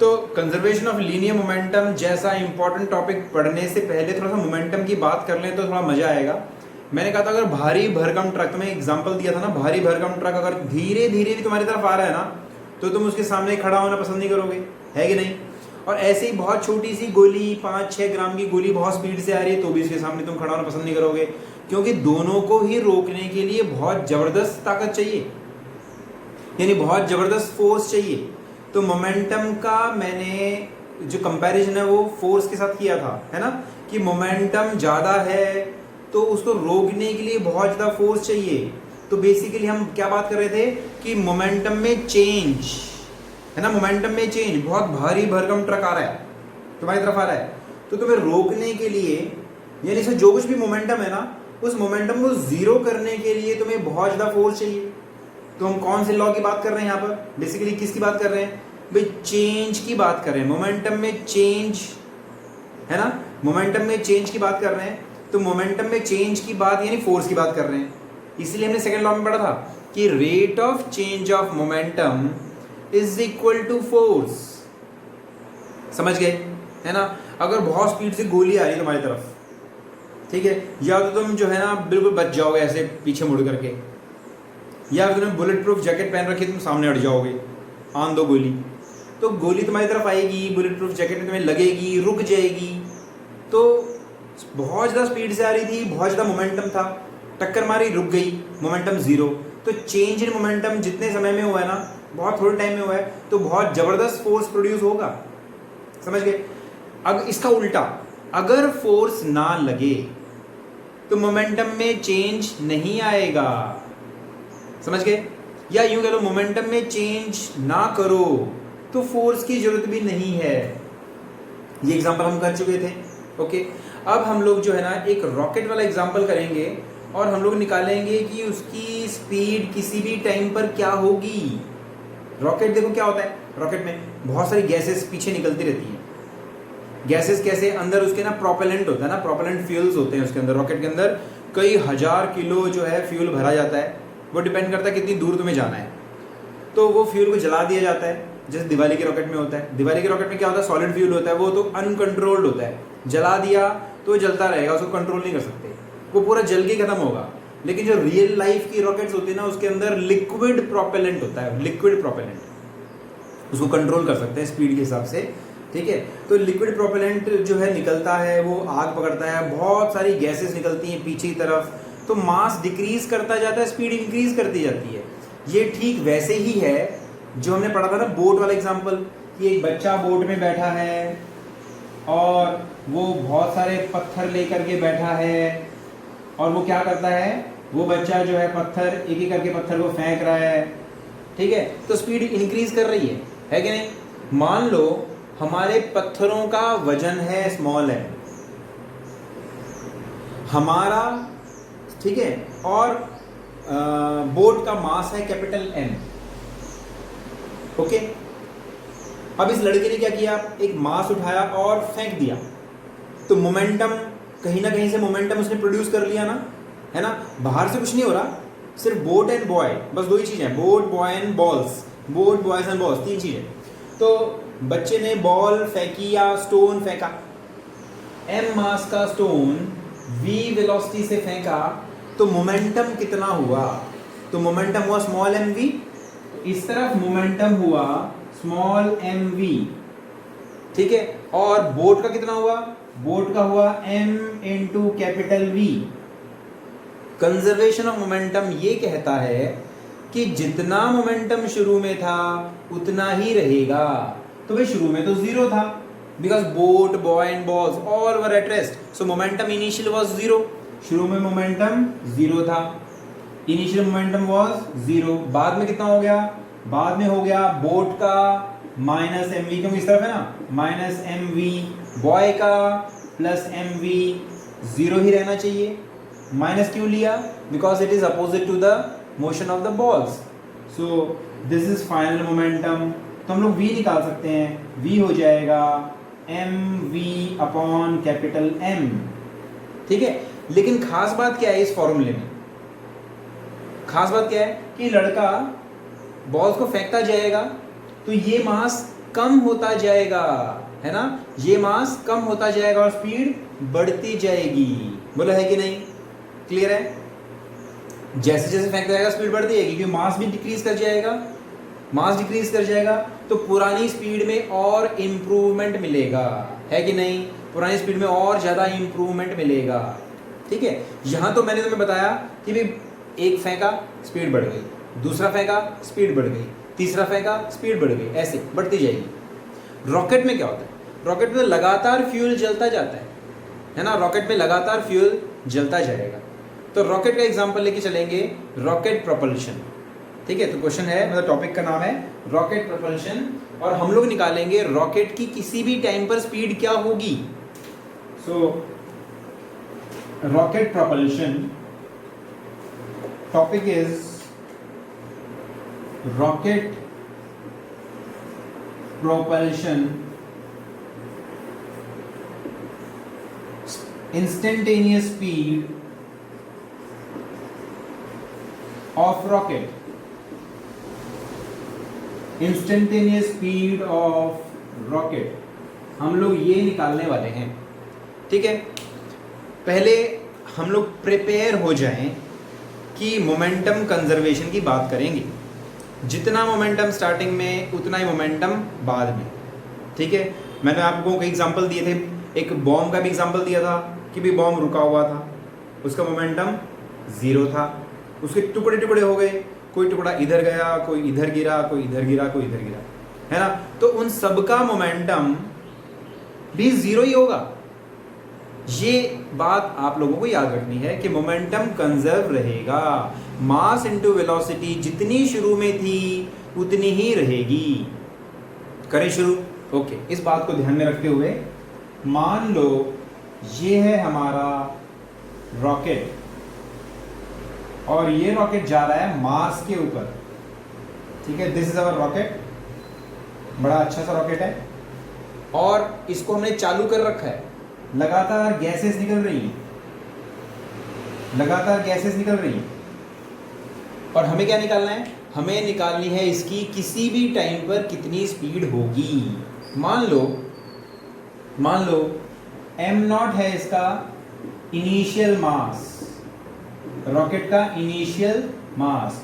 तो conservation of linear momentum जैसा important topic पढ़ने से पहले थोड़ा सा मोमेंटम की बात कर लें तो थोड़ा मजा आएगा। मैंने कहा था अगर भारी भरकम ट्रक, तुम्हें एग्जांपल दिया था ना, भारी भरकम ट्रक अगर धीरे धीरे भी तुम्हारी तरफ आ रहा है ना तो तुम उसके सामने खड़ा होना पसंद नहीं करोगे, है कि नहीं? और ऐसे ही बहुत छोटी सी गोली, 5-6 ग्राम की गोली बहुत स्पीड से आ रही है तो भी इसके सामने तुम खड़ा होना पसंद नहीं करोगे, क्योंकि दोनों को ही रोकने के लिए बहुत जबरदस्त ताकत चाहिए, यानी बहुत जबरदस्त फोर्स चाहिए। तो मोमेंटम का मैंने जो कंपैरिजन है वो फोर्स के साथ किया था, है ना, कि मोमेंटम ज़्यादा है तो उसको रोकने के लिए बहुत ज़्यादा फोर्स चाहिए। तो बेसिकली हम क्या बात कर रहे थे कि मोमेंटम में चेंज, है ना, मोमेंटम में चेंज, बहुत भारी भरकम ट्रक आ रहा है तुम्हारी तरफ आ रहा है, तो तुम्हें रोकने के लिए, यानी इसमें जो कुछ भी मोमेंटम है ना उस मोमेंटम को जीरो करने के लिए तुम्हें बहुत ज़्यादा फोर्स चाहिए। तो हम कौन से लॉ की बात कर रहे हैं यहाँ पर, बेसिकली किसकी बात कर रहे हैं भाई? चेंज की बात कर रहे हैं, मोमेंटम में चेंज, है ना, मोमेंटम में चेंज की बात कर रहे हैं। तो मोमेंटम में चेंज की बात यानी फोर्स की बात कर रहे हैं। इसलिए हमने सेकंड लॉ में पढ़ा था कि rate of change of momentum is equal to force. समझ गए, है ना? अगर बहुत स्पीड से गोली आ रही है तुम्हारी तरफ, ठीक है, या तो तुम जो है ना बिल्कुल बच जाओगे ऐसे पीछे मुड़ करके, या फिर तुमने बुलेट प्रूफ जैकेट पहन रखी, तुम सामने हट जाओगे, आन दो गोली, तो गोली तुम्हारी तरफ आएगी, बुलेट प्रूफ जैकेट में तुम्हें लगेगी, रुक जाएगी। तो बहुत ज़्यादा स्पीड से आ रही थी, बहुत ज़्यादा मोमेंटम था, टक्कर मारी, रुक गई, मोमेंटम जीरो। तो चेंज इन मोमेंटम जितने समय में हुआ है ना, बहुत थोड़े टाइम में हुआ है, तो बहुत ज़बरदस्त फोर्स प्रोड्यूस होगा। समझ गए? अब इसका उल्टा, अगर फोर्स ना लगे तो मोमेंटम में चेंज नहीं आएगा। समझ गए? या यूं कह लो, मोमेंटम में चेंज ना करो तो फोर्स की जरूरत भी नहीं है। ये एग्जांपल हम कर चुके थे। ओके, अब हम लोग जो है ना एक रॉकेट वाला एग्जांपल करेंगे और हम लोग निकालेंगे कि उसकी स्पीड किसी भी टाइम पर क्या होगी। रॉकेट देखो क्या होता है, रॉकेट में बहुत सारी गैसेस पीछे निकलती रहती हैं। गैसेस कैसे? अंदर उसके ना प्रोपेलेंट होता है ना, प्रोपेलेंट फ्यूल्स होते हैं उसके अंदर। रॉकेट के अंदर कई हजार किलो जो है फ्यूल भरा जाता है, वो डिपेंड करता है कितनी दूर तुम्हें जाना है। तो वो फ्यूल को जला दिया जाता है, जैसे दिवाली के रॉकेट में होता है। दिवाली के रॉकेट में क्या होता है, सॉलिड फ्यूल होता है, वो तो अनकंट्रोल्ड होता है, जला दिया तो जलता रहेगा, उसको कंट्रोल नहीं कर सकते, वो पूरा जल के खत्म होगा। लेकिन जो रियल लाइफ की रॉकेट्स होती है ना, उसके अंदर लिक्विड प्रोपेलेंट होता है, लिक्विड प्रोपेलेंट, उसको कंट्रोल कर सकते हैं स्पीड के हिसाब से, ठीक है। तो लिक्विड प्रोपेलेंट जो है निकलता है, वो आग पकड़ता है, बहुत सारी गैसेस निकलती हैं पीछे की तरफ, तो मास डिक्रीज करता जाता है, स्पीड इंक्रीज करती जाती है। ये ठीक वैसे ही है जो हमने पढ़ा था ना बोट वाला एग्जांपल, कि एक बच्चा बोट में बैठा है और वो बहुत सारे पत्थर लेकर के बैठा है, और वो क्या करता है, वो बच्चा जो है पत्थर एक एक करके पत्थर को फेंक रहा है, ठीक है। तो स्पीड इंक्रीज कर रही है कि नहीं? मान लो हमारे पत्थरों का वजन है स्मॉल है हमारा, ठीक है, और बोट का मास है कैपिटल M। ओके, अब इस लड़के ने क्या किया, एक मास उठाया और फेंक दिया, तो मोमेंटम कहीं ना कहीं से मोमेंटम उसने प्रोड्यूस कर लिया ना, है ना। बाहर से कुछ नहीं हो रहा, सिर्फ बोट एंड बॉय, बस दो ही चीजें, boat, boy and balls, boat, boys and balls, तीन चीजें। तो बच्चे ने बॉल फेंकी या स्टोन फेंका, M मास का स्टोन V वेलोसिटी से फेंका, तो मोमेंटम कितना हुआ? तो मोमेंटम हुआ स्मॉल mv, इस तरफ मोमेंटम हुआ स्मॉल mv, ठीक है। और बोट का कितना हुआ? बोट का हुआ m into capital V। Conservation of momentum ये कहता है कि जितना मोमेंटम शुरू में था उतना ही रहेगा। तो भाई शुरू में तो जीरो था, because boat, boy and balls all were at rest, so momentum initial was zero. शुरू में मोमेंटम जीरो था, इनिशियल मोमेंटम वाज जीरो। बाद में कितना हो गया? बाद में हो गया बोट का माइनस mv, क्योंकि इस तरफ है ना, माइनस mv, बॉय का प्लस mv, जीरो ही रहना चाहिए। माइनस क्यों लिया? Because it is opposite to the motion of the balls, so this is final momentum. तो हम लोग v निकाल सकते हैं, v हो जाएगा mv अपॉन कैपिटल M, ठीक है। लेकिन खास बात क्या है इस फॉर्मूले में? खास बात क्या है कि लड़का बॉल्स को फेंकता जाएगा तो ये मास कम होता जाएगा, है ना, ये मास कम होता जाएगा और स्पीड बढ़ती जाएगी। बोला है कि नहीं? क्लियर है? जैसे जैसे फेंकता जाएगा स्पीड बढ़ती जाएगी, क्योंकि मास भी डिक्रीज कर जाएगा। मास डिक्रीज कर जाएगा तो पुरानी स्पीड में और इम्प्रूवमेंट मिलेगा, है कि नहीं? पुरानी स्पीड में और ज़्यादा इम्प्रूवमेंट मिलेगा। ठीक है, यहाँ तो मैंने तुम्हें बताया कि भाई एक फेंका स्पीड बढ़ गई, दूसरा फेंका स्पीड बढ़ गई, तीसरा फेंका स्पीड बढ़ गई, ऐसे बढ़ती जाएगी। रॉकेट में क्या होता है? रॉकेट में लगातार फ्यूल जलता जाता है ना, रॉकेट में लगातार फ्यूल जलता जाएगा। तो रॉकेट का एग्जांपल लेके चलेंगे, रॉकेट प्रोपल्शन। ठीक है, तो क्वेश्चन है, मतलब टॉपिक का नाम है रॉकेट प्रोपल्शन, और हम लोग निकालेंगे रॉकेट की किसी भी टाइम पर स्पीड क्या होगी। So rocket propulsion, topic is rocket propulsion, instantaneous speed of rocket, instantaneous speed of rocket, हम लोग ये निकालने वाले हैं। ठीक है, पहले हम लोग प्रिपेयर हो जाएं कि मोमेंटम कंजर्वेशन की बात करेंगे। जितना मोमेंटम स्टार्टिंग में उतना ही मोमेंटम बाद में। ठीक है, मैंने आपको कई एग्जांपल दिए थे, एक बॉम्ब का भी एग्जांपल दिया था कि भी बॉम्ब रुका हुआ था, उसका मोमेंटम 0 था, उसके टुकड़े टुकड़े हो गए, कोई टुकड़ा इधर गया, कोई इधर गिरा, कोई इधर गिरा, कोई इधर गिरा, है ना। तो उन सब का मोमेंटम भी 0 ही होगा। ये बात आप लोगों को याद रखनी है कि मोमेंटम कंजर्व रहेगा। मास इनटू वेलोसिटी जितनी शुरू में थी उतनी ही रहेगी। करें शुरू? ओके, इस बात को ध्यान में रखते हुए मान लो ये है हमारा रॉकेट, और ये रॉकेट जा रहा है मार्स के ऊपर। ठीक है, दिस इज अवर रॉकेट, बड़ा अच्छा सा रॉकेट है, और इसको हमने चालू कर रखा है। लगातार गैसेस निकल रही हैं, लगातार गैसेस निकल रही हैं, और हमें क्या निकालना है? हमें निकालनी है इसकी किसी भी टाइम पर कितनी स्पीड होगी। मान लो m0 है इसका इनिशियल मास, रॉकेट का इनिशियल मास।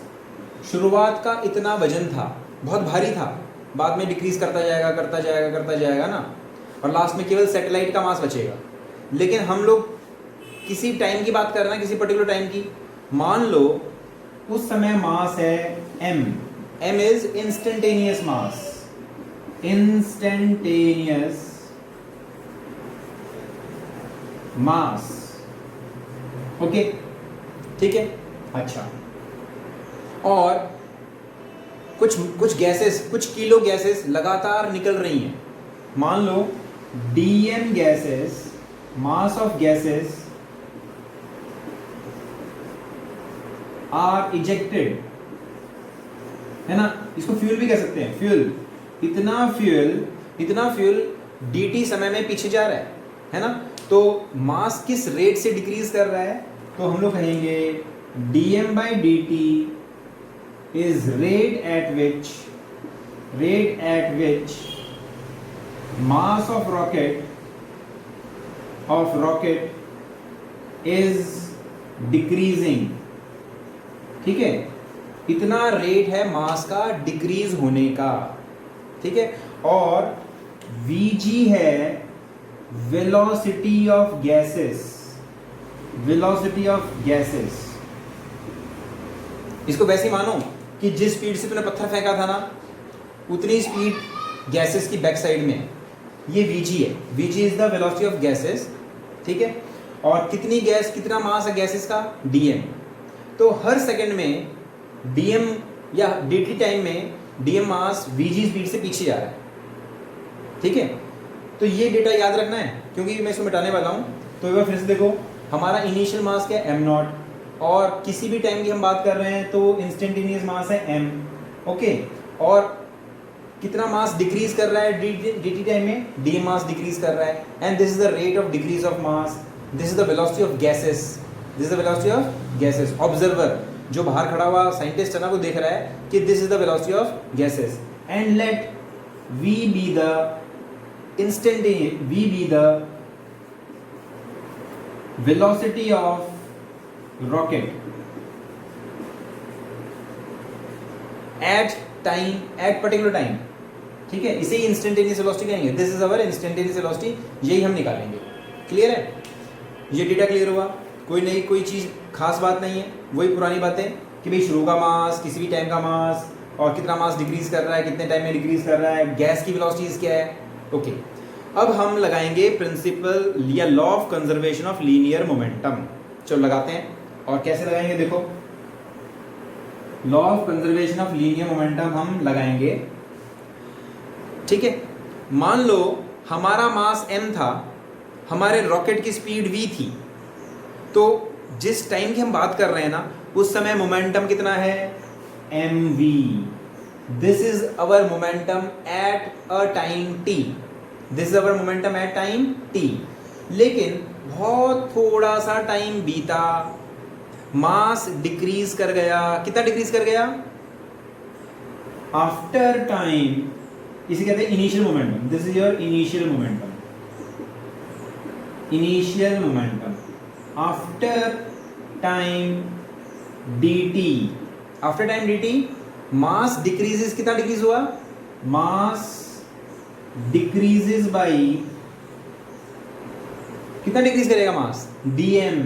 शुरुआत का इतना वजन था, बहुत भारी था, बाद में डिक्रीज करता जाएगा ना, और लास्ट में केवल सैटेलाइट का मास बचेगा। लेकिन हम लोग किसी टाइम की बात कर रहे हैं, किसी पर्टिकुलर टाइम की। मान लो उस समय मास है m is instantaneous mass, instantaneous mass. Okay, ठीक है, अच्छा। और कुछ गैसेस, कुछ किलो गैसेस लगातार निकल रही हैं। मान लो dm gases, mass of gases are ejected, है ना, इसको फ्यूल भी कह सकते हैं, फ्यूल। इतना फ्यूल dt समय में पीछे जा रहा है ना। तो मास किस रेट से डिक्रीज कर रहा है? तो हम लोग कहेंगे dm by dt is rate at which mass of rocket is decreasing। ठीक है, इतना रेट है मास का डिक्रीज होने का। ठीक है, और vg है वेलोसिटी ऑफ गैसेस। इसको वैसे मानो कि जिस स्पीड से तूने पत्थर फेंका था ना, उतनी स्पीड गैसेस की बैक साइड में है। ये Vg है, Vg is the velocity of gases. ठीक है, और कितनी गैस, कितना मास है गैसेस का? dm। तो हर सेकंड में dm या dt टाइम में dm मास Vg स्पीड से पीछे जा रहा है। ठीक है, तो ये डेटा याद रखना है, क्योंकि मैं इसको मिटाने वाला हूँ। तो एक बार फिर से देखो, हमारा इनिशियल मास क्या है? m0, और किसी भी टाइम की हम बात कर रहे हैं तो इंस्टेंटेनियस मास है m। ओके, और कितना मास डिक्रीज कर रहा है dt टाइम में? d मास डिक्रीज कर रहा है, and this is the rate of decrease of mass, this is the velocity of gases. Observer जो बाहर खड़ा हुआ साइंटिस्ट है ना, वो देख रहा है कि this is the velocity of gases. And let V be the instantaneous, V be the velocity of rocket at time, at particular time, ठीक है, इसे ही इंस्टेंटेनियस वेलोसिटी कहेंगे. This is our instantaneous velocity, यही हम निकालेंगे. क्लियर है? ये data clear हुआ? कोई चीज़ खास बात नहीं है, वही पुरानी बातें कि भाई शुरू का मास, किसी भी टाइम का मास, और कितना मास डिक्रीज कर रहा है, कितने टाइम में डिक्रीज कर रहा है, गैस की वेलोसिटीज क्या है. ओके, अब हम लगाएंगे प्रिंसिपल या law of conservation of linear momentum. चलो लगाते हैं. और कैसे लगाएंगे? देखो, law of conservation of linear momentum हम लगाएंगे. ठीक है, मान लो हमारा मास m था, हमारे रॉकेट की स्पीड v थी, तो जिस टाइम की हम बात कर रहे हैं ना, उस समय मोमेंटम कितना है? mv. This is our momentum at a time t. This is our momentum at time t. लेकिन बहुत थोड़ा सा टाइम बीता, मास डिक्रीज कर गया. कितना डिक्रीज कर गया? आफ्टर टाइम, इसे कहते हैं initial momentum. This is your initial momentum. Initial momentum after time dt. After time dt mass decreases. कितना डिक्रीज हुआ? मास डिक्रीजेस बाय, कितना डिक्रीज करेगा मास? dm.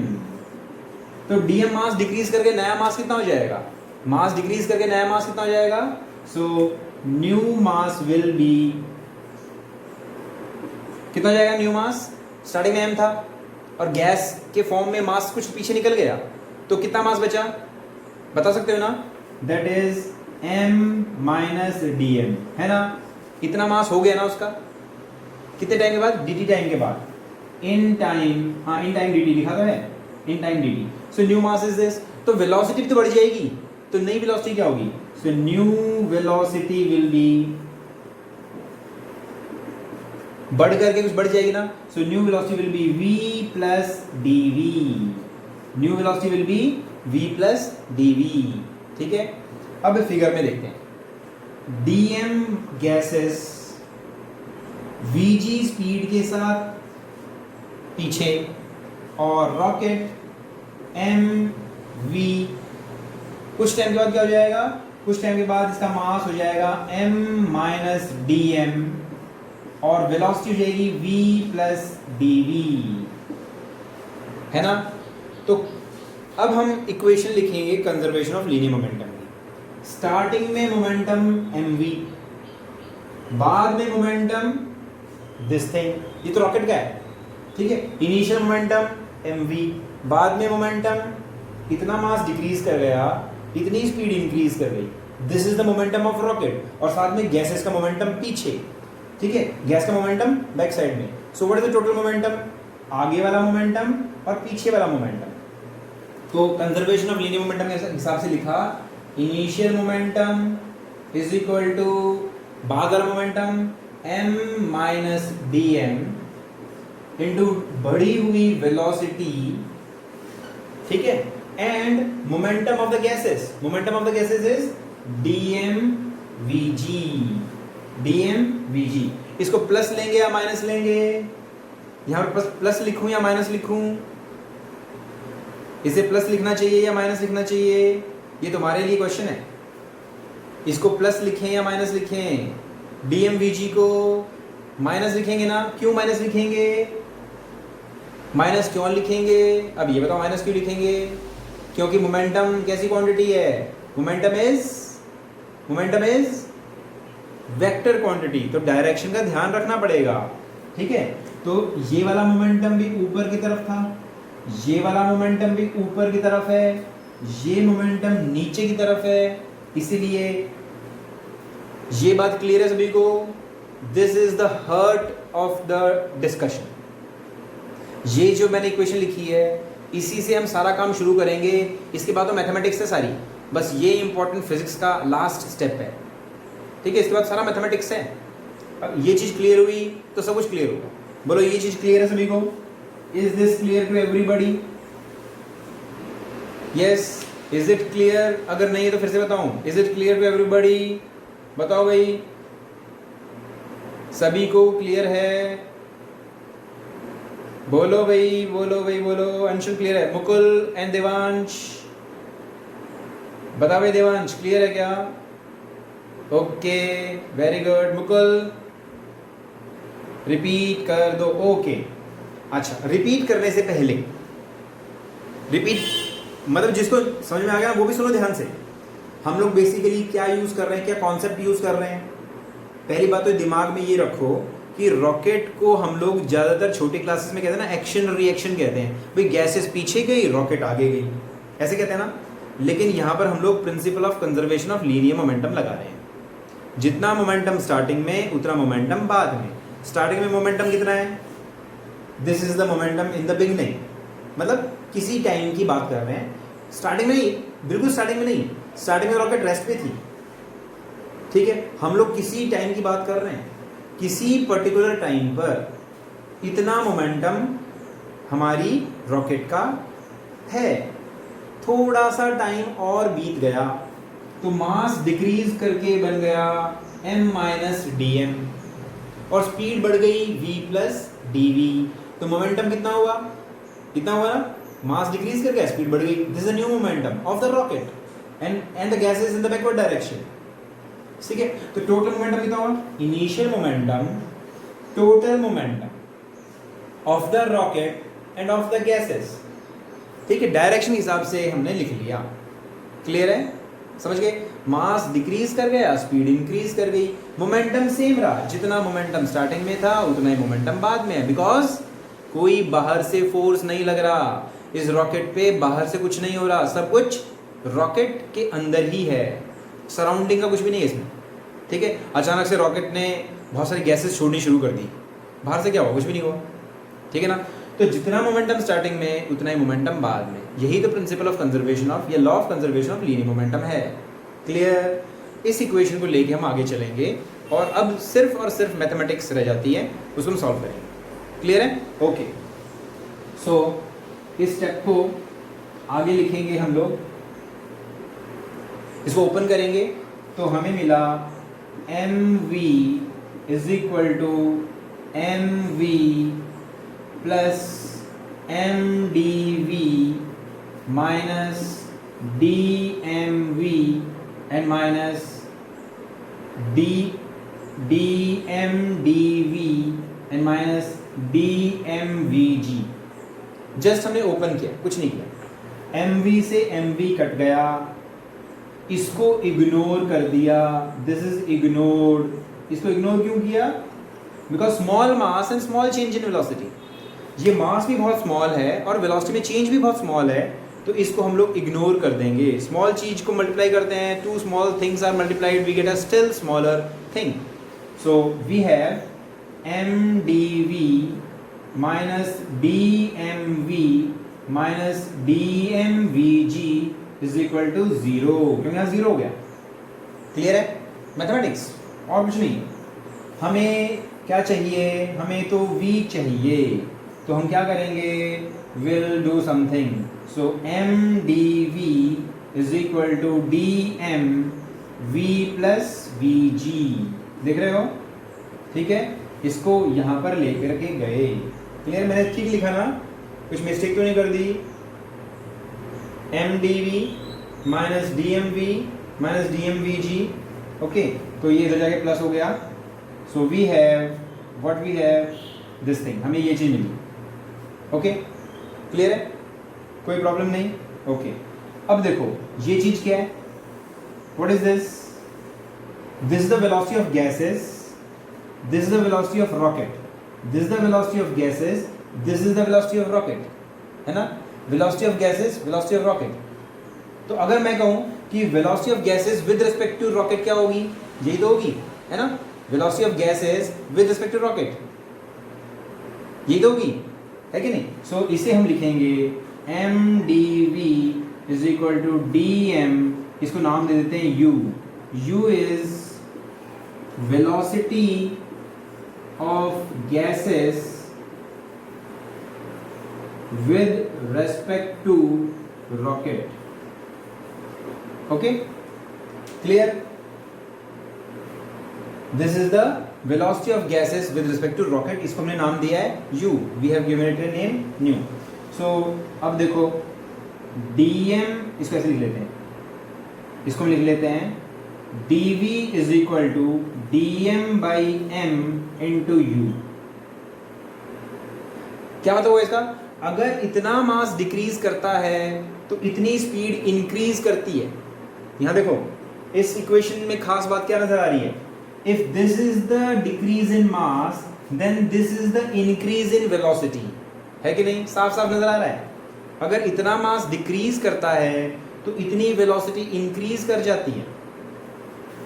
तो dm मास डिक्रीज करके नया मास कितना हो जाएगा? मास डिक्रीज करके नया मास कितना हो जाएगा? So new mass will be, कितना हो जाएगा न्यू मास? स्टार्टिंग में m था और गैस के फॉर्म में मास कुछ पीछे निकल गया, तो कितना मास बचा? बता सकते हो ना? That is m minus dm, है ना? इतना मास हो गया ना उसका. कितने टाइम के बाद? dt टाइम के बाद. इन टाइम, हाँ इन टाइम dt लिखा तो है, in time dt. So new mass is this. तो वेलोसिटी तो बढ़ जाएगी, तो नई वेलोसिटी क्या होगी? So new velocity will be, बढ़ करके कुछ बढ़ जाएगी ना. So new velocity will be v plus dv. New velocity will be v plus dv. ठीक है, अब फिगर में देखते हैं. dm गैसेस vg स्पीड के साथ पीछे, और रॉकेट mv. कुछ टाइम के बाद क्या हो जाएगा? कुछ टाइम के बाद इसका मास हो जाएगा m माइनस dm, और वेलोसिटी हो जाएगी v प्लस dv, है ना? तो अब हम इक्वेशन लिखेंगे कंजर्वेशन ऑफ लीनियर मोमेंटम की. स्टार्टिंग में मोमेंटम mv, बाद में मोमेंटम दिस थिंग, ये तो रॉकेट का है. ठीक है, इनिशियल मोमेंटम mv, बाद में मोमेंटम, इतना मास डिक्रीज कर गया, इतनी स्पीड इंक्रीज कर गई. This is the momentum of rocket. और साथ में गैसेस का मोमेंटम पीछे. ठीक है, गैस का मोमेंटम बैक साइड में. So what is the total momentum? आगे वाला मोमेंटम और पीछे वाला मोमेंटम. तो कंजर्वेशन ऑफ लीनियर मोमेंटम के हिसाब से लिखा, initial momentum is equal to बाद वाला momentum m minus dm into बढ़ी हुई वेलोसिटी. ठीक है, and momentum of the gases. Momentum of the gases is dm vg. dm vg. इसको प्लस लेंगे या माइनस लेंगे? यहां पर प्लस लिखूं या माइनस लिखूं? इसे प्लस लिखना चाहिए या माइनस लिखना चाहिए? ये तुम्हारे लिए क्वेश्चन है. इसको प्लस लिखें या माइनस लिखें? dm vg को माइनस लिखेंगे ना? क्यों माइनस लिखेंगे? माइनस क्यों लिखेंगे? अब ये बताओ, माइनस क्यों लिखेंगे? क्योंकि मोमेंटम कैसी क्वांटिटी है? Momentum is vector quantity. तो डायरेक्शन का ध्यान रखना पड़ेगा. ठीक है, तो ये वाला मोमेंटम भी ऊपर की तरफ था, ये वाला मोमेंटम भी ऊपर की तरफ है, ये मोमेंटम नीचे की तरफ है. इसीलिए ये बात क्लियर है सभी को? This is the heart of the discussion. ये जो मैंने इक्वेशन लिखी है, इसी से हम सारा काम शुरू करेंगे. इसके बाद तो मैथमेटिक्स है सारी, बस ये इंपॉर्टेंट फिजिक्स का लास्ट स्टेप है. ठीक है, इसके बाद सारा मैथमेटिक्स है. अब ये चीज क्लियर हुई तो सब कुछ क्लियर होगा. बोलो, ये चीज क्लियर है सभी को? Is this clear to everybody? Yes, is it clear? अगर नहीं है तो फिर से बताऊं, is it clear to everybody? बताओ भाई. सभी को क्लियर है? बोलो भाई, बोलो भाई, बोलो। अंशुल क्लियर है? मुकुल एंड देवांश, बता भाई देवांश क्लियर है क्या? Okay, very good. Mukul repeat कर दो। ओके, अच्छा रिपीट करने से पहले, रिपीट मतलब जिसको समझ में आ गया वो भी सुनो ध्यान से। हम लोग बेसिकली क्या यूज कर रहे हैं, क्या कॉन्सेप्ट यूज कर रहे हैं? पहली बात तो दिमाग में ये रखो कि रॉकेट को हम लोग ज्यादातर छोटी क्लासेस में कहते हैं ना, एक्शन और रिएक्शन कहते हैं। भाई गैसेस पीछे गई, रॉकेट आगे गई, ऐसे कहते हैं ना। लेकिन यहाँ पर हम लोग principle of conservation of linear momentum लगा रहे हैं। जितना मोमेंटम स्टार्टिंग में उतना मोमेंटम बाद में। स्टार्टिंग में मोमेंटम कितना है? This is the momentum in the beginning, मतलब किसी टाइम की बात कर रहे हैं। स्टार्टिंग में नहीं, बिल्कुल स्टार्टिंग में नहीं, स्टार्टिंग में रॉकेट रेस्ट पे थी, ठीक है। हम लोग किसी टाइम की बात कर रहे हैं, किसी पर्टिकुलर टाइम पर इतना मोमेंटम हमारी रॉकेट का है। थोड़ा सा टाइम और बीत गया तो मास डिक्रीज करके बन गया m माइनस डी एम, और स्पीड बढ़ गई v प्लस डी वी। तो मोमेंटम कितना हुआ? कितना हुआ ना? मास डिक्रीज कर गया, स्पीड बढ़ गई। This is a new momentum of the rocket and the gases in the backward direction, ठीक है। तो टोटल मोमेंटम कितना हुआ? Initial momentum, total momentum of the rocket end of the gases, ठीक है। डायरेक्शन हिसाब से हमने लिख लिया। क्लियर है? समझ गए? मास डिक्रीज कर गया, स्पीड इंक्रीज कर गई, मोमेंटम सेम रहा। जितना मोमेंटम स्टार्टिंग में था उतना ही मोमेंटम बाद में है, बिकॉज कोई बाहर से फोर्स नहीं लग रहा इस रॉकेट पे, बाहर से कुछ नहीं हो रहा, सब कुछ रॉकेट के अंदर ही है, सराउंडिंग का कुछ भी नहीं है इसमें, ठीक है। अचानक से रॉकेट ने बहुत सारी गैसेस छोड़नी शुरू कर दी, बाहर से क्या हुआ? कुछ भी नहीं हुआ, ठीक है ना। तो जितना मोमेंटम स्टार्टिंग में उतना ही मोमेंटम बाद में। यही तो प्रिंसिपल ऑफ कंजर्वेशन ऑफ या law of conservation of linear momentum है। क्लियर? इस इक्वेशन को लेके हम आगे चलेंगे और अब सिर्फ और सिर्फ मैथमेटिक्स रह जाती है, उसको हम सॉल्व करेंगे। क्लियर है? ओके, सो इस स्टेप को आगे लिखेंगे हम लोग। इसको ओपन करेंगे तो हमें मिला mv is equal to mv plus mdv minus dmv and minus dmdv and minus dmvg। Just हमने ओपन किया, कुछ नहीं किया। mv से mv कट गया, इसको इग्नोर कर दिया, दिस इज इग्नोर्ड। इसको इग्नोर क्यों किया? Because small mass and small change in velocity. ये मास भी बहुत स्मॉल है और वेलोसिटी में चेंज भी बहुत स्मॉल है, तो इसको हम लोग इग्नोर कर देंगे। स्मॉल चीज को मल्टीप्लाई करते हैं, two small things are multiplied, we get a still smaller thing. So we have mdv minus dmv minus dmvg is equal to 0, क्योंकि यहाँ 0 हो गया। क्लियर है? मैथमेटिक्स और कुछ नहीं। हमें क्या चाहिए? हमें तो v चाहिए, तो हम क्या करेंगे? Will do something. So mdv is equal to dmv plus vg। देख रहे हो? ठीक है, इसको यहाँ पर लेकर के गए। क्लियर? मैंने ठीक लिखा ना? कुछ मिस्टेक तो नहीं कर दी? mdv minus dmv minus dmvg, okay. तो ये इधर जाके प्लस हो गया। So we have what we have this thing, हमें ये चीज मिली। ओके, क्लियर है? कोई प्रॉब्लम नहीं? ओके। अब देखो ये चीज क्या है? What is this? This is the velocity of gases, this is the velocity of rocket, this is the velocity of gases, this is the velocity of rocket, है ना? Velocity of gases, velocity of rocket. तो अगर मैं कहूं कि velocity of gases with respect to rocket क्या होगी? यही तो होगी, है ना? Velocity of gases with respect to rocket, यही तो होगी, है कि नहीं? सो इसे हम लिखेंगे mdv is equal to dm, इसको नाम दे देते हैं u। u is velocity of gases with respect to rocket. Okay, clear? This is the velocity of gases with respect to rocket, इसको हमने नाम दिया है u, we have given it a name new. So अब देखो dm, इसको ऐसे लिख लेते हैं, इसको हम लिख लेते हैं dv is equal to dm by m into u। क्या मतलब हुआ इसका, अगर इतना मास डिक्रीज करता है तो इतनी स्पीड इंक्रीज करती है। यहां देखो इस इक्वेशन में खास बात क्या नजर आ रही है, if this is the decrease in mass then this is the increase in velocity, है कि नहीं, साफ साफ नजर आ रहा है। अगर इतना मास डिक्रीज करता है तो इतनी वेलोसिटी इंक्रीज कर जाती है।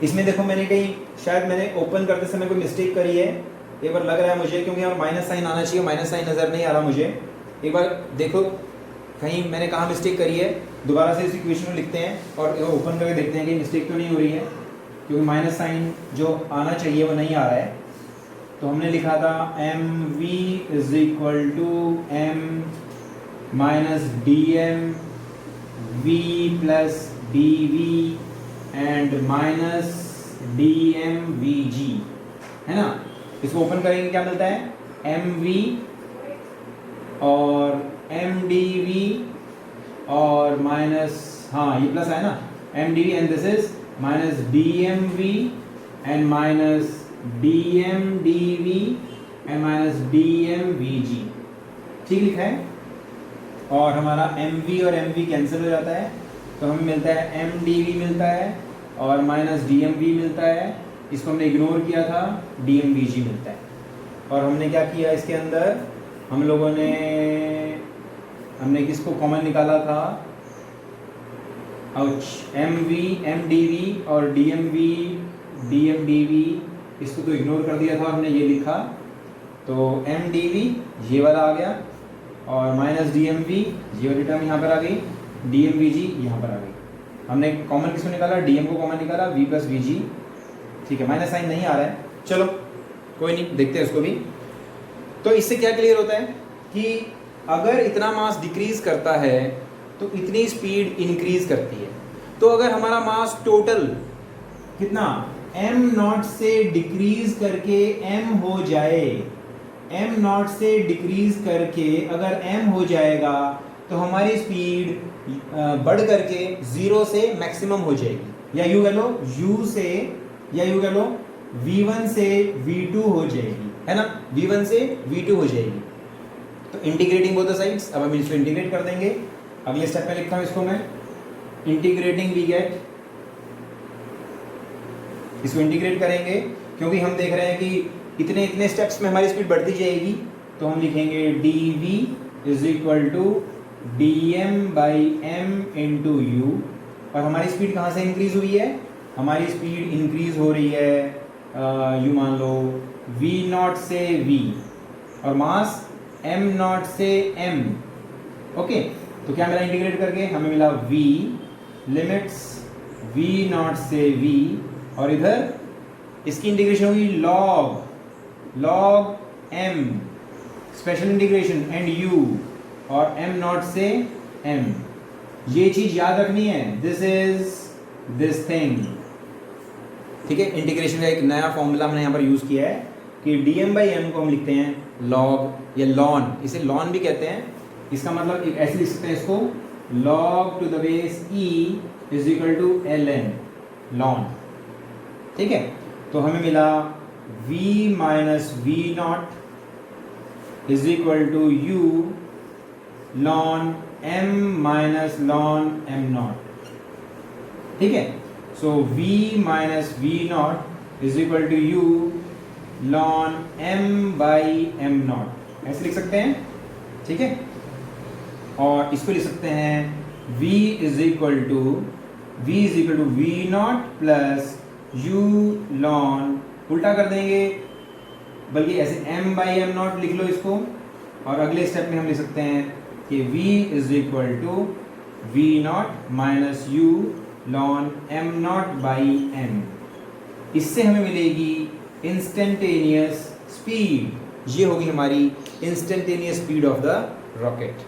इसमें देखो मैंने कहीं शायद मैंने ओपन करते समय कोई मिस्टेक करी है, एक बार लग रहा है मुझे, क्योंकि यहाँ माइनस साइन आना चाहिए, माइनस साइन नजर नहीं आ रहा मुझे। एक बार देखो कहीं मैंने कहाँ मिस्टेक करी है, दोबारा से इस इक्वेशन में लिखते हैं और ओपन करके देखते हैं कि मिस्टेक तो नहीं हो रही है, क्योंकि माइनस साइन जो आना चाहिए वो नहीं आ रहा है। तो हमने लिखा था M V is equal to M minus D M V plus D V and minus D M V G, है ना। इसको ओपन करेंगे क्या मिलता है, एम वी और एम डी वी और माइनस, हाँ ये प्लस है ना, M D V and this is minus D M V and minus D M D V and minus D M V G, ठीक लिखा है। और हमारा एम वी और एम वी कैंसिल हो जाता है, तो हमें मिलता है एम डी वी मिलता है और माइनस डी एम वी मिलता है। इसको हमने इग्नोर किया था, डी एम वी जी मिलता है। और हमने क्या किया इसके अंदर, हम लोगों ने हमने किसको कॉमन निकाला था, M V M D V और D M V D M D V, इसको तो इग्नोर कर दिया था, हमने ये लिखा, तो एम डी वी ये वाला आ गया और माइनस डी एम वी ये वाली टर्म यहाँ पर आ गई, डी एम वी जी यहाँ पर आ गई। हमने कॉमन किसको निकाला, डी एम को कॉमन निकाला, वी प्लस वी जी, ठीक है। माइनस साइन नहीं आ रहा है, चलो कोई नहीं, देखते हैं उसको भी। तो इससे क्या क्लियर होता है कि अगर इतना मास डिक्रीज करता है तो इतनी स्पीड इंक्रीज करती है। तो अगर हमारा मास टोटल कितना m नॉट से डिक्रीज करके m हो जाए, m नॉट से डिक्रीज करके अगर m हो जाएगा तो हमारी स्पीड बढ़ करके 0 से मैक्सिमम हो जाएगी, या यूं कह लो u से, या यूं कह लो v1 से v2 हो जाएगी, है ना, v1 से v2 हो जाएगी। तो इंटीग्रेटिंग बोथ द साइड्स, अब हम इसको इंटीग्रेट कर देंगे। अगले स्टेप में लिखता हूं इसको मैं, इंटीग्रेटिंग वी गेट, इसको इंटीग्रेट करेंगे क्योंकि हम देख रहे हैं कि इतने इतने स्टेप्स में हमारी स्पीड बढ़ती जाएगी। तो हम लिखेंगे D V is equal to D M by M into you. और हमारी स्पीड कहाँ से इंक्रीज हुई है, हमारी स्पीड इंक्रीज हो रही है यू मान लो v नॉट से v और मास m नॉट से m। ओके, तो क्या मिला इंटीग्रेट करके, हमें मिला v लिमिट्स v नॉट से v, और इधर इसकी इंटीग्रेशन होगी log m, special integration and u, और m नॉट से m। ये चीज याद रखनी है, दिस इज दिस थिंग, ठीक है। इंटीग्रेशन का एक नया फॉर्मूला हमने यहाँ पर यूज किया है कि dm बाई m को हम लिखते हैं log या ln, इसे ln भी कहते हैं। इसका मतलब ऐसे लिख सकते हैं इसको, log to the base e is equal to ln, ln, ठीक है। तो हमें मिला v minus V naught is equal to u ln m minus ln m naught, ठीक है। So v minus V naught is equal to u ln m by m naught, ऐसे लिख सकते हैं, ठीक है। और इसको लिख सकते हैं v is equal to v naught plus u ln, उल्टा कर देंगे, बल्कि ऐसे m बाई m नॉट लिख लो इसको। और अगले स्टेप में हम लिख सकते हैं कि v is equal to v naught minus u ln m naught by m। इससे हमें मिलेगी इंस्टेंटेनियस स्पीड, ये होगी हमारी instantaneous speed of the rocket.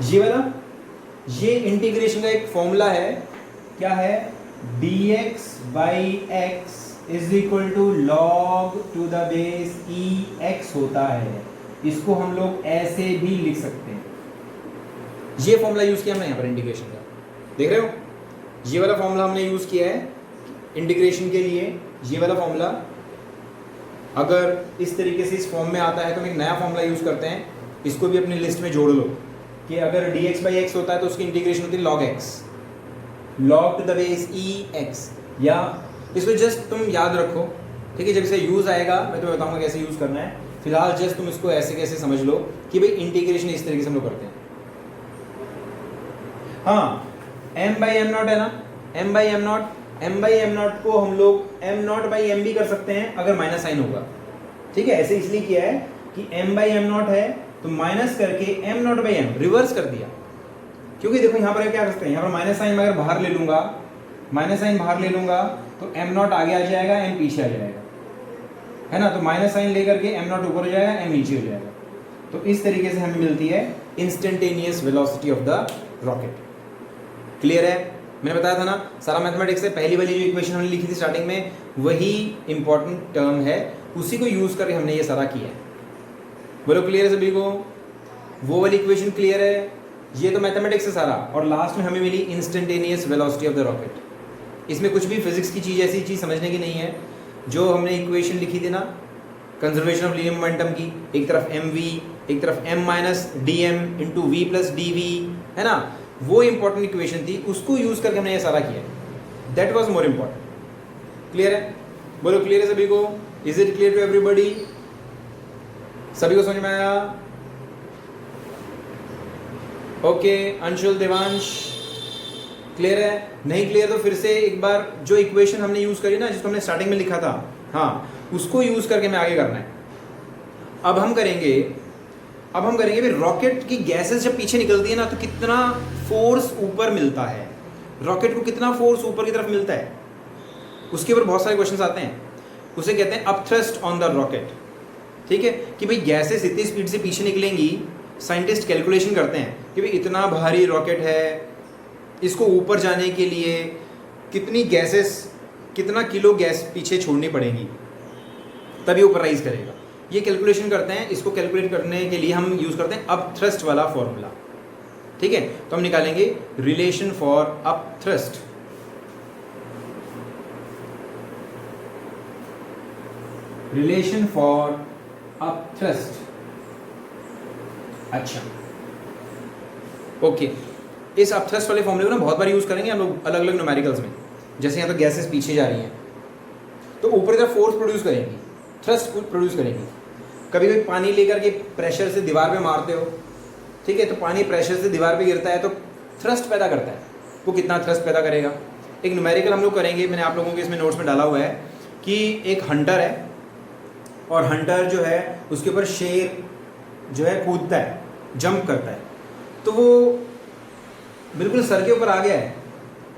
ये वाला, ये इंटीग्रेशन का एक फॉर्मूला है, क्या है, dx by x is equal to log to the base e x होता है। इसको हम लोग ऐसे भी लिख सकते हैं। ये फॉर्मूला यूज किया हमने यहाँ पर इंटीग्रेशन का, देख रहे हो, ये वाला फॉर्मूला हमने यूज किया है इंटीग्रेशन के लिए। ये वाला फॉर्मूला अगर इस तरीके से इस फॉर्म में आता है तो हम एक नया फॉर्मूला यूज करते हैं, इसको भी अपनी लिस्ट में जोड़ लो कि अगर dx बाई एक्स होता है तो उसकी इंटीग्रेशन होती है log x, log to the base e x. या इसको जस्ट तुम याद रखो, ठीक है, जब इसे यूज आएगा मैं तुम्हें बताऊंगा कैसे यूज करना है। फिलहाल जस्ट तुम इसको ऐसे कैसे समझ लो कि भाई इंटीग्रेशन इस तरीके से हम लोग करते हैं। हाँ, m बाई एम नॉट है ना, m बाई एम नॉट को हम लोग m नॉट बाई एम भी कर सकते हैं अगर माइनस साइन होगा, ठीक है। ऐसे इसलिए किया है कि m बाई एम नॉट है तो माइनस करके m naught by m reverse कर दिया, क्योंकि देखो यहाँ पर क्या कर सकते हैं, यहाँ पर माइनस साइन अगर बाहर ले लूंगा, माइनस साइन बाहर ले लूंगा तो m नॉट आगे आ जाएगा, m पीछे आ जाएगा, है ना। तो माइनस साइन लेकर के m नॉट ऊपर हो जाएगा, m नीचे हो जाएगा। तो इस तरीके से हमें मिलती है instantaneous velocity of the rocket. Clear है? मैंने बताया था ना, सारा मैथमेटिक्स से पहली वाली जो इक्वेशन हमने लिखी थी स्टार्टिंग में वही इंपॉर्टेंट टर्म है, उसी को यूज करके हमने ये सारा किया है। बोलो क्लियर है सभी को? वो वाली इक्वेशन क्लियर है? ये तो मैथमेटिक्स है सारा, और लास्ट में हमें मिली instantaneous velocity of the rocket. इसमें कुछ भी फिजिक्स की चीज़, ऐसी चीज़ समझने की नहीं है। जो हमने इक्वेशन लिखी थी ना कंजर्वेशन ऑफ लीनियर मोमेंटम की, एक तरफ mv, एक तरफ m minus dm into v plus dv, है ना, वो इंपॉर्टेंट इक्वेशन थी, उसको यूज करके हमने ये सारा किया। That was more important. Clear है? बोलो क्लियर है सभी को? Is it clear to everybody? सभी को समझ में आया? ओके, अंशुल, देवांश, क्लियर है? नहीं क्लियर तो फिर से एक बार जो इक्वेशन हमने यूज करी ना, जिसको हमने स्टार्टिंग में लिखा था, हाँ, उसको यूज करके हमें आगे करना है। अब हम करेंगे भी रॉकेट की गैसेस जब पीछे निकलती है ना तो कितना फोर्स ऊपर मिलता है, रॉकेट को कितना फोर्स ऊपर की तरफ मिलता है, उसके ऊपर बहुत सारे क्वेश्चंस आते हैं। उसे कहते हैं अपथ्रस्ट ऑन द रॉकेट। ठीक है, कि भाई गैसेस इतनी स्पीड से पीछे निकलेंगी, साइंटिस्ट कैलकुलेशन करते हैं कि भाई इतना भारी रॉकेट है, इसको ऊपर जाने के लिए कितनी गैसेस, कितना किलो गैस पीछे छोड़नी पड़ेगी तभी ऊपर राइज करेगा। ये कैलकुलेशन करते हैं। इसको कैलकुलेट करने के लिए हम यूज करते हैं अपथ्रस्ट वाला फॉर्मूला। ठीक है, तो हम निकालेंगे relation for upthrust. Relation for upthrust. अच्छा, ओके, इस अपथ्रस्ट वाले फॉर्मूले को ना बहुत बार यूज करेंगे हम लोग अलग अलग न्यूमेरिकल्स में। जैसे यहाँ तो गैसेस पीछे जा रही हैं तो ऊपर की तरफ फोर्स प्रोड्यूस करेंगी, थ्रस्ट प्रोड्यूस करेंगी। कभी कभी पानी लेकर के प्रेशर से दीवार पे मारते हो, ठीक है, तो पानी प्रेशर से दीवार पे गिरता है तो थ्रस्ट पैदा करता है। वो कितना थ्रस्ट पैदा करेगा, एक न्यूमेरिकल हम लोग करेंगे। मैंने आप लोगों के इसमें नोट्स में डाला हुआ है कि एक हंटर है और हंटर जो है उसके ऊपर शेर जो है कूदता है, जंप करता है, तो वो बिल्कुल सर के ऊपर आ गया है,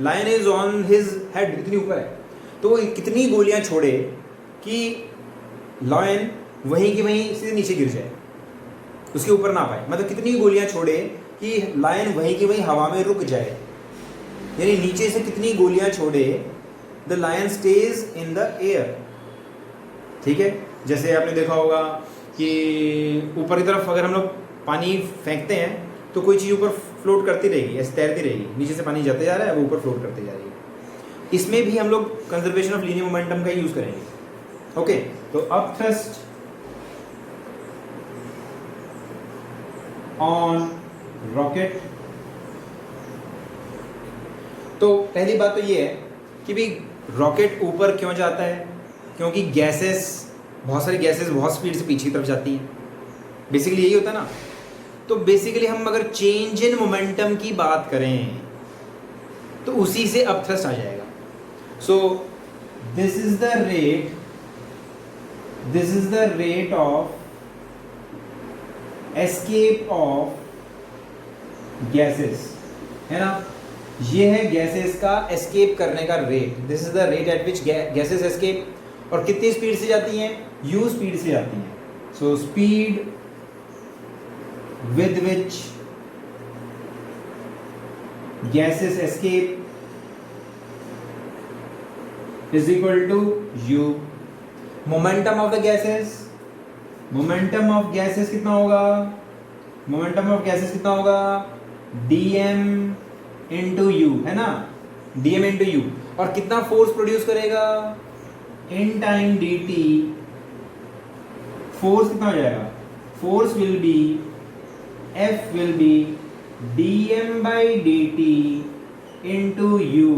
lion is on his head, इतनी ऊपर है, तो वो कितनी गोलियां छोड़े कि लायन वहीं की वहीं सीधे नीचे गिर जाए, उसके ऊपर ना पाए। मतलब कितनी गोलियां छोड़े कि लायन वहीं की वहीं हवा में रुक जाए, यानी नीचे से कितनी गोलियां छोड़े, the lion stays in the air. ठीक है, जैसे आपने देखा होगा कि ऊपर की तरफ अगर हम लोग पानी फेंकते हैं तो कोई चीज़ ऊपर फ्लोट करती रहेगी, ऐसे तैरती रहेगी, नीचे से पानी जाते जा रहा है, वो ऊपर फ्लोट करती जा रही है। इसमें भी हम लोग कंजर्वेशन ऑफ लीनियर मोमेंटम का यूज करेंगे। ओके, तो अपथ्रस्ट ऑन रॉकेट। तो पहली बात तो ये है कि भाई रॉकेट ऊपर क्यों जाता है, क्योंकि गैसेस, बहुत सारी गैसेस बहुत स्पीड से पीछे की तरफ जाती हैं। बेसिकली यही होता है ना। तो बेसिकली हम अगर चेंज इन मोमेंटम की बात करें तो उसी से अपथ्रस्ट आ जाएगा। सो this is the rate of escape of gases, है ना, ये है गैसेस का एस्केप करने का rate. This is the rate at which gases escape, और कितनी स्पीड से जाती हैं, u स्पीड से जाती हैं। So speed with which gases escape is equal to u. Momentum of the gases, momentum of gases कितना होगा, मोमेंटम ऑफ गैसेस कितना होगा, dm इंटू यू, है ना, dm इंटू यू। और कितना फोर्स प्रोड्यूस करेगा, in टाइम dt, फोर्स कितना हो जाएगा, force will be, F will be dm by dt into u.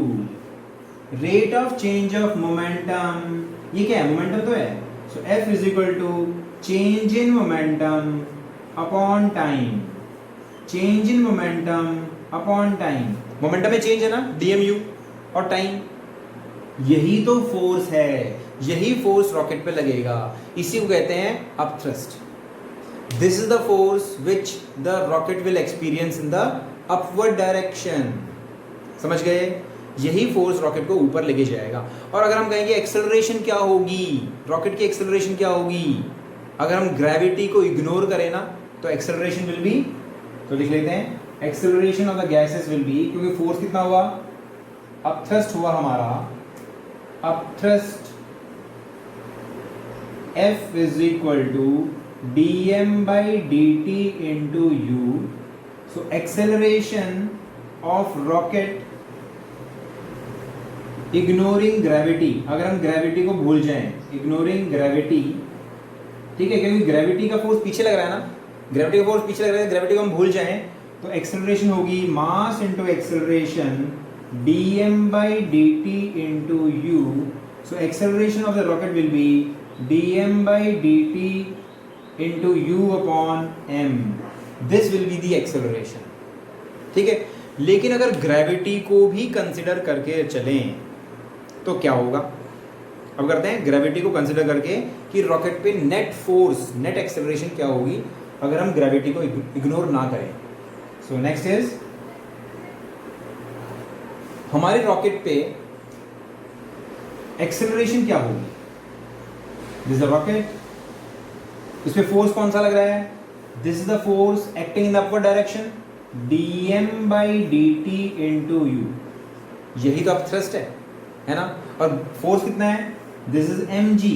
Rate of change of momentum, ये क्या है, मोमेंटम तो है, so F is equal to change in momentum upon time, change in momentum upon time. Momentum में change है ना, dm u, और time, यही तो फोर्स है, यही फोर्स रॉकेट पे लगेगा, इसी को कहते हैं upthrust. This is the force which the rocket will experience in the upward direction. समझ गए, यही फोर्स रॉकेट को ऊपर लेके जाएगा। और अगर हम कहेंगे एक्सेलरेशन क्या होगी, रॉकेट की एक्सेलरेशन क्या होगी, अगर हम ग्रेविटी को इग्नोर करें ना, तो एक्सेलरेशन विल बी, तो लिख लेते हैं acceleration of the gases will be, क्योंकि फोर्स कितना हुआ, अपथ्रस्ट हुआ हमारा, upthrust F is equal to dm by dt into u। so acceleration of rocket ignoring gravity, अगर हम ग्रेविटी को भूल जाएं, ignoring gravity, ठीक है, क्योंकि ग्रेविटी का फोर्स पीछे लग रहा है ना, ग्रेविटी का फोर्स पीछे लग रहा है, ग्रेविटी को हम भूल जाएं, तो एक्सेलरेशन होगी mass into acceleration dm by dt into u। so acceleration of the rocket will be dm by dt into u upon m। this will be the acceleration, ठीक है। लेकिन अगर ग्रेविटी को भी कंसिडर करके चलें तो क्या होगा, अब करते हैं ग्रेविटी को कंसिडर करके कि रॉकेट पे नेट फोर्स, नेट एक्सेलरेशन क्या होगी अगर हम ग्रेविटी को इग्नोर ना करें। सो नेक्स्ट इज, हमारे रॉकेट पे एक्सेलरेशन क्या होगी, दिस इज द रॉकेट, इसमें फोर्स कौन सा लग रहा है, this is the force acting in the upward direction, dm by dt into u, यही तो अपथ्रस्ट है ना, और फोर्स कितना है, this is mg,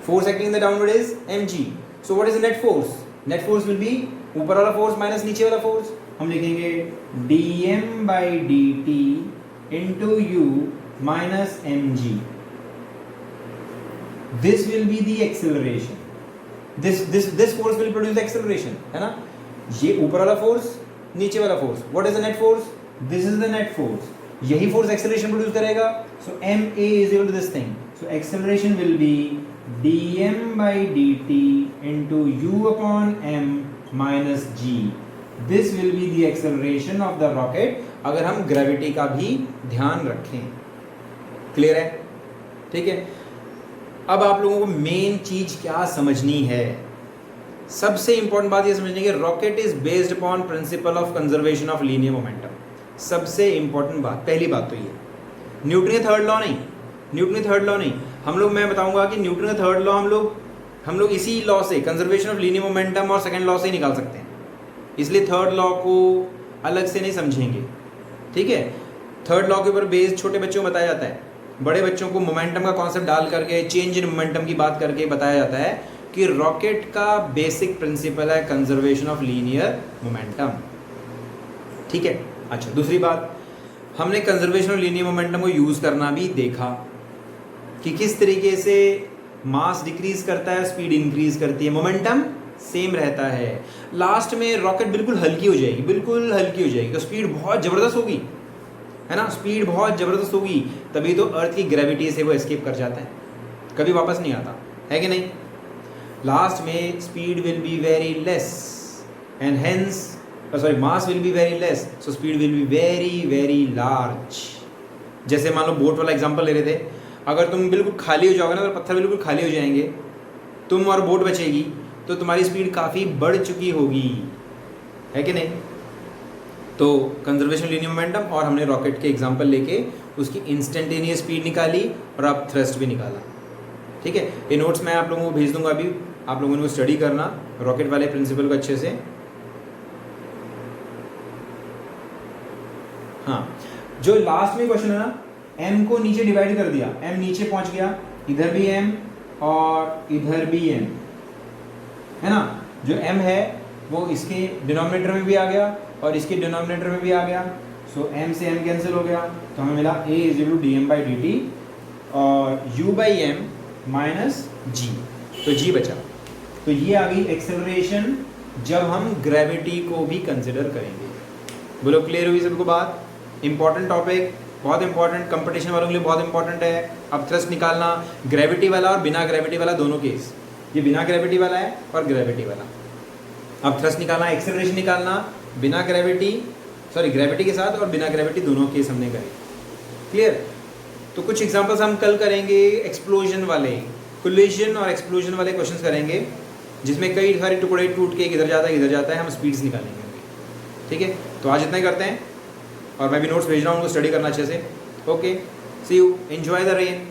force acting in the downward is mg। So what is the net force, net force will B ऊपर वाला force minus नीचे वाला फोर्स, हम लिखेंगे dm by dt into u minus mg। this will be the acceleration, this force will produce the acceleration, है ना, ये ऊपर वाला फोर्स नीचे वाला force, what is the net force, this is the net force, यही फोर्स एक्सेलरेशन प्रोड्यूस करेगा। So ma is equal to this thing, so acceleration will be dm by dt into u upon m minus g। this will be the acceleration of the rocket, अगर हम gravity का भी ध्यान रखें। Clear है, ठीक है। अब आप लोगों को मेन चीज क्या समझनी है, सबसे इंपॉर्टेंट बात ये समझनी है कि rocket is based upon principle of conservation of linear momentum. सबसे इंपॉर्टेंट बात, पहली बात तो ये, न्यूटन का थर्ड लॉ नहीं, न्यूटन का थर्ड लॉ नहीं, हम लोग, मैं बताऊंगा कि न्यूटन का थर्ड लॉ हम लोग इसी लॉ से, कंजर्वेशन ऑफ लीनियर मोमेंटम और सेकंड लॉ से ही निकाल सकते हैं, इसलिए थर्ड लॉ को अलग से नहीं समझेंगे, ठीक है। थर्ड लॉ के ऊपर बेस्ड छोटे बच्चों को बताया जाता है, बड़े बच्चों को मोमेंटम का कॉन्सेप्ट डाल करके, चेंज इन मोमेंटम की बात करके बताया जाता है कि रॉकेट का बेसिक प्रिंसिपल है कंजर्वेशन ऑफ लीनियर मोमेंटम, ठीक है। अच्छा, दूसरी बात, हमने कंजर्वेशन ऑफ लीनियर मोमेंटम को यूज़ करना भी देखा कि किस तरीके से मास डिक्रीज करता है, स्पीड इंक्रीज करती है, मोमेंटम सेम रहता है, लास्ट में रॉकेट बिल्कुल हल्की हो जाएगी, बिल्कुल हल्की हो जाएगी, तो स्पीड बहुत ज़बरदस्त होगी, है ना, स्पीड बहुत ज़बरदस्त होगी, तभी तो अर्थ की ग्रेविटी से वो एस्केप कर जाता है, कभी वापस नहीं आता है कि नहीं। लास्ट में speed will be very less and hence sorry mass will be very less, so speed will be very very large. जैसे मान लो बोट वाला एग्जांपल ले रहे थे, अगर तुम बिल्कुल खाली हो जाओगे ना, अगर पत्थर बिल्कुल खाली हो जाएंगे, तुम और बोट बचेगी, तो तुम्हारी स्पीड काफ़ी बढ़ चुकी होगी, है कि नहीं। तो कंजर्वेशन लीनियर मोमेंटम और हमने रॉकेट के एग्जांपल लेके उसकी इंस्टेंटेनियस स्पीड निकाली और अब थ्रस्ट भी निकाला, ठीक है। ये नोट्स मैं आप लोगों को भेज दूंगा, अभी आप लोगों ने स्टडी करना रॉकेट वाले प्रिंसिपल को अच्छे से। हाँ, जो लास्ट में क्वेश्चन है ना, m को नीचे डिवाइड कर दिया, m नीचे पहुंच गया, इधर भी m और इधर भी m है ना। जो m है वो इसके डिनोमिनेटर में भी आ गया और इसके डिनोमिनेटर में भी आ गया। सो m से m कैंसिल हो गया, तो हमें मिला a is equal to dm/dt और u/m माइनस g, तो g बचा। तो ये आ गई एक्सेलरेशन जब हम ग्रेविटी को भी कंसिडर करेंगे। बोलो क्लियर हुई सबको बात? इंपॉर्टेंट टॉपिक, बहुत इंपॉर्टेंट, कंपटीशन वालों के लिए बहुत इंपॉर्टेंट है। अब थ्रस्ट निकालना, ग्रेविटी वाला और बिना ग्रेविटी वाला दोनों केस, ये बिना ग्रेविटी वाला है और ग्रेविटी वाला। अब थ्रस्ट निकालना, एक्सेलरेशन निकालना, बिना ग्रेविटी, सॉरी ग्रेविटी के साथ और बिना ग्रेविटी दोनों केस हमने करे। क्लियर? तो कुछ एग्जांपल्स हम कल करेंगे एक्सप्लोजन वाले, कोलिजन और एक्सप्लोजन वाले क्वेश्चंस करेंगे, जिसमें कई सारे टुकड़े टूट के इधर जाता है इधर जाता है, हम स्पीड्स निकालेंगे। ठीक है, तो आज इतना ही करते हैं और मैं भी नोट्स भेज रहा हूँ उनको स्टडी करना अच्छे से। Okay, see you, enjoy the rain.